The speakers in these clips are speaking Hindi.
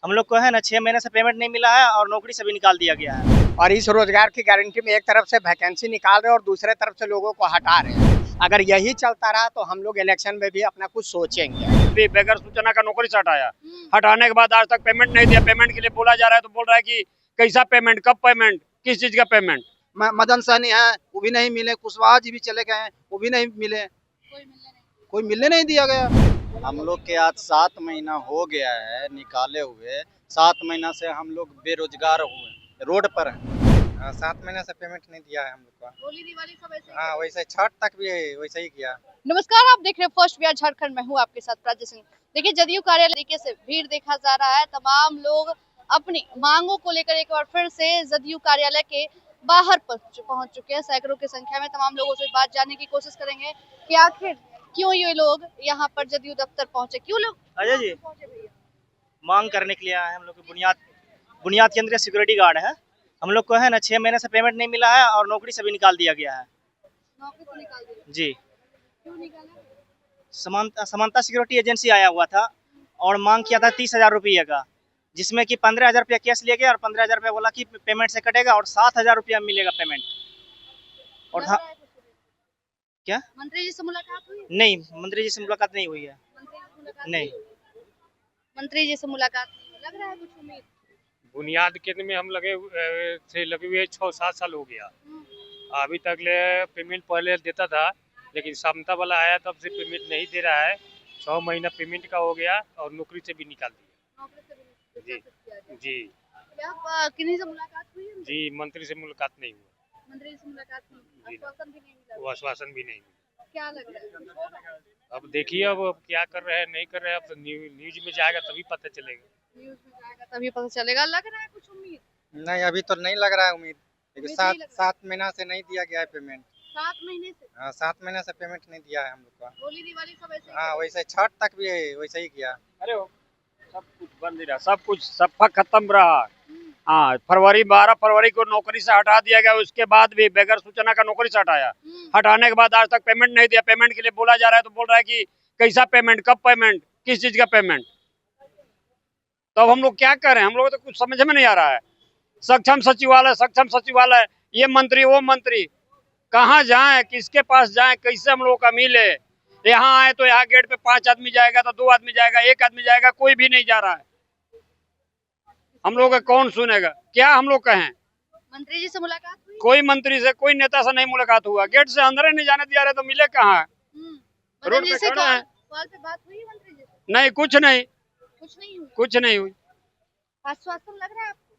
हम लोग को है ना 6 महीने से पेमेंट नहीं मिला है और नौकरी से भी निकाल दिया गया है। और इस रोजगार की गारंटी में एक तरफ से वैकेंसी निकाल रहे हैं और दूसरे तरफ से लोगों को हटा रहे हैं। अगर यही चलता रहा तो हम लोग इलेक्शन में भी अपना कुछ सोचेंगे। बगैर सूचना का नौकरी से हटाया, हटाने के बाद आज तक पेमेंट नहीं दिया। पेमेंट के लिए बोला जा रहा है तो बोल रहा है कि कैसा पेमेंट, कब पेमेंट, किस चीज का पेमेंट। मदन सहनी है वो भी नहीं मिले, कुशवाहा जी भी चले गए हैं वो भी नहीं मिले, कोई मिलने नहीं दिया गया। हम लोग के आज 7 महीना हो गया है निकाले हुए। 7 महीना से हम लोग बेरोजगार हुए, रोड पर हैं। 7 महीने से पेमेंट नहीं दिया है हम लोग का। होली दिवाली सब ऐसे ही। हाँ, वैसे छठ तक भी वैसे ही किया। नमस्कार, आप देख रहे हैं फर्स्ट बिहार झारखंड में हूँ आपके साथ प्राची सिंह। देखिए, जदयू कार्यालय तरीके से भीड़ देखा जा रहा है। तमाम लोग अपनी मांगों को लेकर एक बार फिर से जदयू कार्यालय के बाहर पहुंच चुके हैं। सैकड़ों की संख्या में तमाम लोगों से बात जानने की कोशिश करेंगे कि आखिर क्यों ये लोग यहाँ पर जदयू दफ्तर पहुंचे, क्यों लोग अजय जी पहुंचे भैया? मांग करने के लिए आए हैं। हम लोग की बुनियाद केंद्रीय सिक्योरिटी गार्ड है। हम लोग को है ना 6 महीने से पेमेंट नहीं मिला है और नौकरी से भी निकाल दिया गया है। नौकरी से निकाल दिया, जी, क्यों निकाला? समानता सिक्योरिटी एजेंसी आया हुआ था और मांग किया था 30,000 रुपये का, जिसमें कि 15,000 रुपया कैश लिए गया और 15,000 रुपया बोला कि पेमेंट से कटेगा और 7,000 रुपया मिलेगा पेमेंट। और लग रहा है कुछ क्या? मंत्री जी से मुलाकात हुई? नहीं, मंत्री जी से मुलाकात नहीं हुई है। मंत्री जी से मुलाकात नहीं। मंत्री जी से मुलाकात नहीं हुई। लग रहा है कुछ उम्मीद? बुनियाद केंद्र में हम लगे हुए 6-7 साल हो गया। अभी तक ले पेमेंट पहले देता था, लेकिन समता वाला आया तब से पेमेंट नहीं दे रहा है। 6 महीना पेमेंट का हो गया और नौकरी से भी निकाल दिया। नौकरी से भी जी। किया जाए। जी क्या किन्हीं से मुलाकात हुई है? जी, मंत्री से मुलाकात नहीं हुआ, मंत्री जी से मुलाकात नहीं हुई। जी। आश्वासन भी नहीं मिला। वो आश्वासन भी नहीं मिला। क्या लग रहा है कुछ होगा? अब देखिए अब क्या कर रहे हैं, नहीं कर रहे हैं। अब तो न्यूज में जाएगा तभी पता चलेगा। न्यूज़ में जाएगा तभी पता चलेगा। लग रहा है कुछ उम्मीद? नहीं, अभी तो नहीं लग रहा है उम्मीद। उम्मीद नहीं सात लग रहा। 7 महीना से नहीं दिया गया है पेमेंट। 7 महीने से। हाँ, 7 महीने से पेमेंट नहीं दिया है हम लोग का। होली दिवाली सब ऐसे ही। हाँ, वैसे छठ तक भी वैसे ही किया। अरे सब कुछ बंद ही रहा, सब कुछ सफा खत्म रहा। हाँ, 12 फरवरी को नौकरी से हटा दिया गया। उसके बाद भी बगैर सूचना का नौकरी से हटाया, हटाने के बाद आज तक पेमेंट नहीं दिया। पेमेंट के लिए बोला जा रहा है तो बोल रहा है कि कैसा पेमेंट, कब पेमेंट, किस चीज का पेमेंट। तो अब हम लोग क्या करें, हम लोग तो कुछ समझ में नहीं आ रहा है। सक्षम सचिवालय, ये मंत्री वो मंत्री, कहाँ जाएं, किसके पास जाएं, कैसे हम लोग का मिले। यहाँ आए तो यहाँ गेट पे 5 आदमी जाएगा तो 2 आदमी जाएगा, 1 आदमी जाएगा, कोई भी नहीं जा रहा है। हम लोग का कौन सुनेगा, क्या हम लोग कहें। मंत्री जी से मुलाकात हुई? कोई मंत्री से, कोई नेता से नहीं मुलाकात हुआ। गेट से अंदर ही नहीं जाने दिया रहे तो मिले कहाँ। रोड मदन जी पे से खड़े हैं। कॉल पे बात हुई मंत्री जी से? नहीं, कुछ नहीं कुछ नहीं हुई। हुई। आश्वासन लग रहा है आपको?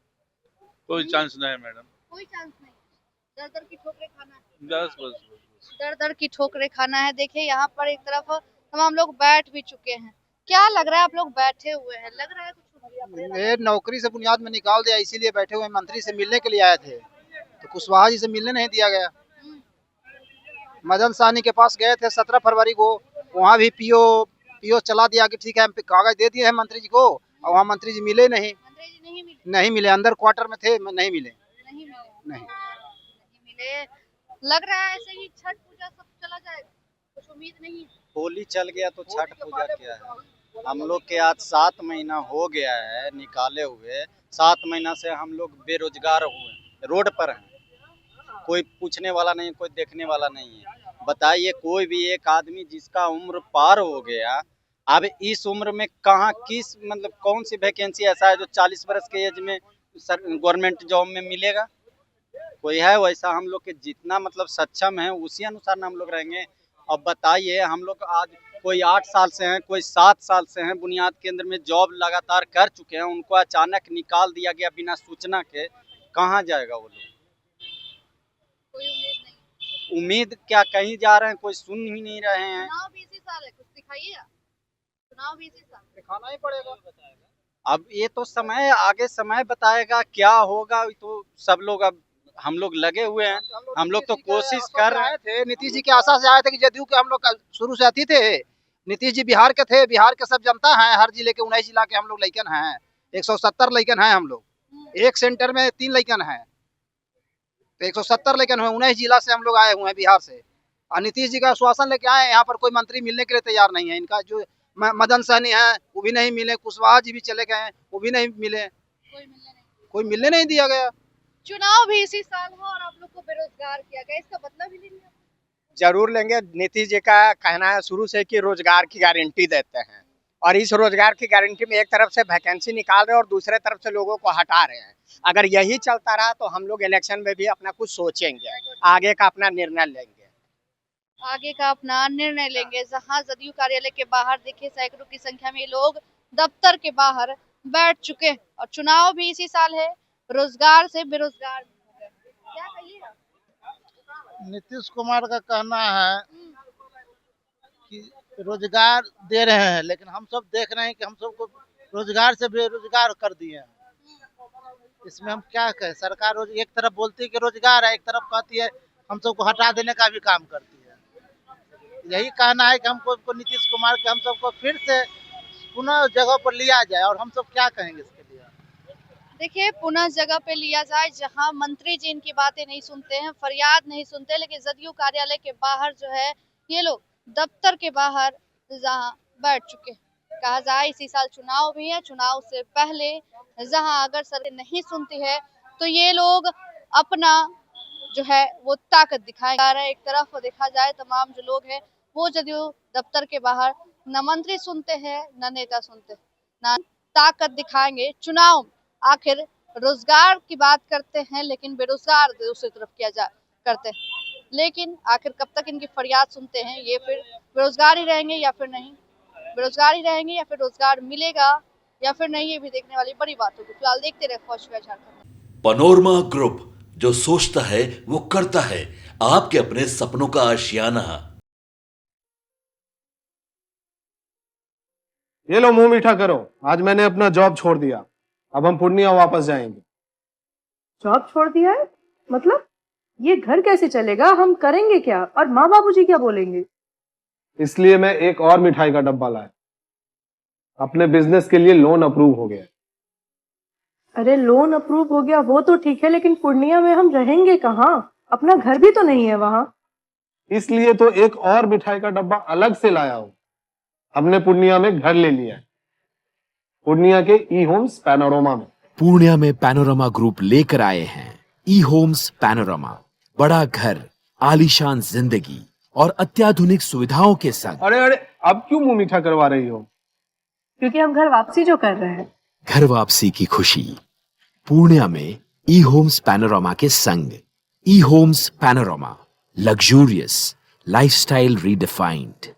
कोई चांस नहीं है मैडम। कोई चांस नहीं। दर दर की ठोकरें खाना है। बस दर दर की ठोकरें खाना है। देखिए, यहाँ पर एक तरफ तमाम लोग बैठ भी चुके हैं। क्या लग रहा है, आप लोग बैठे हुए हैं, लग रहा है कुछ उम्मीद? ये नौकरी से बुनियाद में निकाल दिया, इसीलिए बैठे हुए मंत्री से मिलने के लिए आए थे, तो कुशवाहा जी से मिलने नहीं दिया गया। मदन सहनी के पास गए थे 17 फरवरी को, वहाँ भी पीओ चला दिया कि ठीक है, हम कागज दे दिए हैं मंत्री जी को, और वहाँ मंत्री जी मिले नहीं। मंत्री जी नहीं मिले? नहीं मिले, अंदर क्वार्टर में थे, नहीं मिले। नहीं मिले। नहीं। नहीं मिले। लग रहा है ऐसे ही छठ पूजा सब चला जाएगा, कुछ उम्मीद नहीं है। होली चल गया तो छठ पूजा क्या है। हम लोग के आज 7 महीना हो गया है निकाले हुए। 7 महीना से हम लोग बेरोजगार हुए, रोड पर हैं। कोई पूछने वाला नहीं, कोई देखने वाला नहीं है। बताइए, कोई भी एक आदमी जिसका उम्र पार हो गया, अब इस उम्र में कहाँ किस मतलब कौन सी वैकेंसी ऐसा है जो 40 वर्ष के एज में गवर्नमेंट जॉब में मिलेगा। कोई है वैसा। हम लोग के जितना मतलब सक्षम है उसी अनुसार ना हम लोग रहेंगे। अब बताइए, हम लोग आज कोई 8 साल से हैं, कोई 7 साल से हैं, बुनियाद केंद्र में जॉब लगातार कर चुके हैं, उनको अचानक निकाल दिया गया बिना सूचना के। कहाँ जाएगा वो लोग। कोई उम्मीद नहीं। उम्मीद क्या, कहीं जा रहे हैं, कोई सुन ही नहीं रहे हैं। चुनाव भी इसी साल है, कुछ दिखाइए आप। चुनाव भी इसी साल है। दिखाना ही पड़ेगा। अब ये तो समय आगे समय बताएगा क्या होगा। तो सब लोग अब हम लोग लगे हुए हैं, हम लोग तो कोशिश कर रहे हैं। थे नीतीश जी के आशा से आए थे कि जदयू के हम लोग शुरू से अति थे। नीतीश जी बिहार के थे, बिहार के सब जनता है, हर जिले के 19 जिला के हम लोग लइकन हैं, 170 लइकन हैं हम लोग। एक सेंटर में 3 लइकन हैं, तो 170 लइकन हुए। 19 जिला से हम लोग आए हुए हैं बिहार से। और नीतीश जी का आश्वासन लेके आए, यहाँ पर कोई मंत्री मिलने के लिए तैयार नहीं है। इनका जो मदन सहनी है वो भी नहीं मिले, कुशवाहा जी भी चले गए हैं वो भी नहीं मिले, कोई मिलने नहीं दिया गया। चुनाव भी इसी साल हो और आप लोग को बेरोजगार किया गया, इसका बदला भी लेंगे? जरूर लेंगे। नीतीश जी का कहना है शुरू से कि रोजगार की गारंटी देते हैं, और इस रोजगार की गारंटी में एक तरफ से वैकेंसी निकाल रहे हैं और दूसरे तरफ से लोगों को हटा रहे हैं। अगर यही चलता रहा तो हम लोग इलेक्शन में भी अपना कुछ सोचेंगे, आगे का अपना निर्णय लेंगे। आगे का अपना निर्णय लेंगे। जहां जदयू कार्यालय के बाहर देखिए सैकड़ों की संख्या में लोग दफ्तर के बाहर बैठ चुके हैं और चुनाव भी इसी साल है, रोजगार से बेरोजगार हो गए। क्या कहिएगा? नीतीश कुमार का कहना है कि रोजगार दे रहे हैं, लेकिन हम सब देख रहे हैं कि हम सबको रोजगार से बेरोजगार कर दिए हैं। इसमें हम क्या कहें? सरकार एक तरफ बोलती है कि रोजगार है, एक तरफ कहती है हम सबको हटा देने का भी काम करती है। यही कहना है कि हमको नीतीश कुमार के हम सबको फिर से पुनः जगह पर लिया जाए, और हम सब क्या कहेंगे इसके लिए? देखिए पुनः जगह पे लिया जाए जहां मंत्री जी इनकी बातें नहीं सुनते हैं, फरियाद नहीं सुनते, लेकिन जदयू कार्यालय के बाहर जो है ये लोग दफ्तर के बाहर जहां बैठ चुके हैं। कहा जाए इसी साल चुनाव भी है, चुनाव से पहले जहां अगर सरकार नहीं सुनती है तो ये लोग अपना जो है वो ताकत दिखाए जा रहा है। एक तरफ देखा जाए तमाम जो लोग हैं वो जदयू दफ्तर के बाहर न मंत्री सुनते हैं न नेता सुनते, न ताकत दिखाएंगे। चुनाव आखिर रोजगार की बात करते हैं लेकिन बेरोजगार दूसरी तरफ किया जा करते हैं, लेकिन आखिर कब तक इनकी फरियाद सुनते हैं? ये फिर बेरोजगार ही रहेंगे या फिर नहीं, बेरोजगार ही रहेंगे या फिर रोजगार मिलेगा या फिर नहीं, ये भी देखने वाली बड़ी बात होगी। फिलहाल देखते रहे first page Jharkhand. Panorama group, जो सोचता है वो करता है, आपके अपने सपनों का आशियाना। ये लो मुंह मीठा करो, आज मैंने अपना जॉब छोड़ दिया, अब हम पूर्णिया वापस जाएंगे। जॉब छोड़ दिया है? मतलब ये घर कैसे चलेगा? हम करेंगे क्या? और माँ बाबूजी क्या बोलेंगे? इसलिए मैं एक और मिठाई का डब्बा लाया, अपने बिजनेस के लिए लोन अप्रूव हो गया। अरे लोन अप्रूव हो गया वो तो ठीक है, लेकिन पूर्णिया में हम रहेंगे कहाँ? अपना घर भी तो नहीं है वहाँ। इसलिए तो एक और मिठाई का डब्बा अलग से लाया हूँ। हमने पूर्णिया में घर ले लिया है, पूर्णिया के ई होम्स पैनोरमा में। पूर्णिया में पैनोरमा ग्रुप लेकर आए हैं ई होम्स पैनोरमा। बड़ा घर, आलीशान जिंदगी और अत्याधुनिक सुविधाओं के संग। अरे अरे, अब क्यों मुंह मीठा करवा रही हो? क्योंकि हम घर वापसी जो कर रहे हैं। घर वापसी की खुशी पूर्णिया में ई होम्स पैनोरमा के संग। E homes panorama, luxurious lifestyle redefined.